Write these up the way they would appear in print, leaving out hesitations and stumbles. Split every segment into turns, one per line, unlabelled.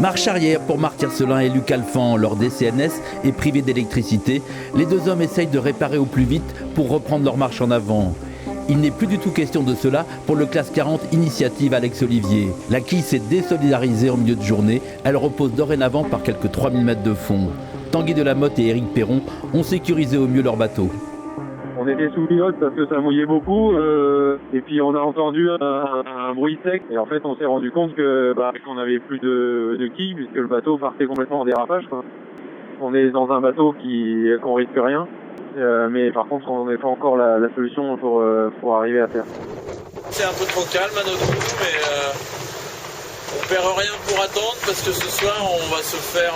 Marche arrière pour Marc Tiercelin et Luc Alphand. Leur DCNS est privé d'électricité. Les deux hommes essayent de réparer au plus vite pour reprendre leur marche en avant. Il n'est plus du tout question de cela pour le classe 40 Initiative Alex Olivier. La quille s'est désolidarisée en milieu de journée. Elle repose dorénavant par quelques 3000 mètres de fond. Tanguy Delamotte et Éric Perron ont sécurisé au mieux leur bateau.
On était sous pilote parce que ça mouillait beaucoup et puis on a entendu un bruit sec et en fait on s'est rendu compte qu'on n'avait plus de quilles puisque le bateau partait complètement en dérapage, quoi. On est dans un bateau qu'on risque rien, mais par contre on n'est pas encore la solution pour arriver à terre.
C'est un peu trop calme à notre goût, mais on perd rien pour attendre parce que ce soir on va se faire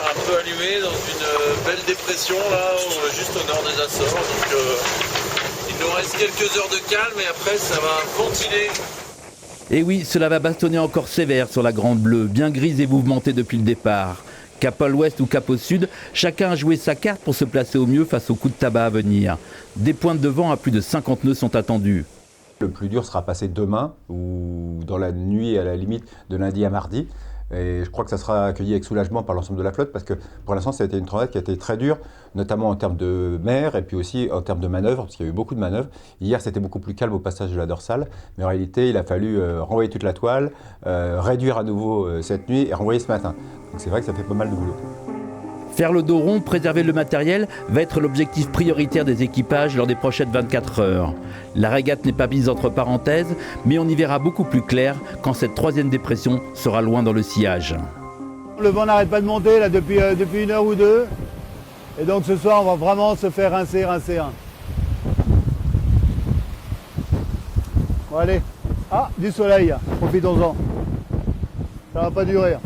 un peu allumer dans une belle dépression là, juste au nord des Açores. Donc il nous reste quelques heures de calme et après ça va ventiler.
Et oui, cela va bastonner encore sévère sur la Grande Bleue, bien grise et mouvementée depuis le départ. Cap à l'ouest ou cap au sud, chacun a joué sa carte pour se placer au mieux face aux coups de tabac à venir. Des pointes de vent à plus de 50 nœuds sont attendus.
Le plus dur sera passé demain ou dans la nuit à la limite de lundi à mardi. Et je crois que ça sera accueilli avec soulagement par l'ensemble de la flotte parce que pour l'instant ça a été une transat qui a été très dure, notamment en termes de mer et puis aussi en termes de manœuvres, parce qu'il y a eu beaucoup de manœuvres. Hier c'était beaucoup plus calme au passage de la dorsale, mais en réalité il a fallu renvoyer toute la toile, réduire à nouveau cette nuit et renvoyer ce matin. Donc c'est vrai que ça fait pas mal de boulot.
Faire le dos rond, préserver le matériel va être l'objectif prioritaire des équipages lors des prochaines 24 heures. La régate n'est pas mise entre parenthèses, mais on y verra beaucoup plus clair quand cette troisième dépression sera loin dans le sillage.
Le vent n'arrête pas de monter là, depuis une heure ou deux. Et donc ce soir, on va vraiment se faire rincer. Bon allez, du soleil, profitons-en. Ça va pas durer.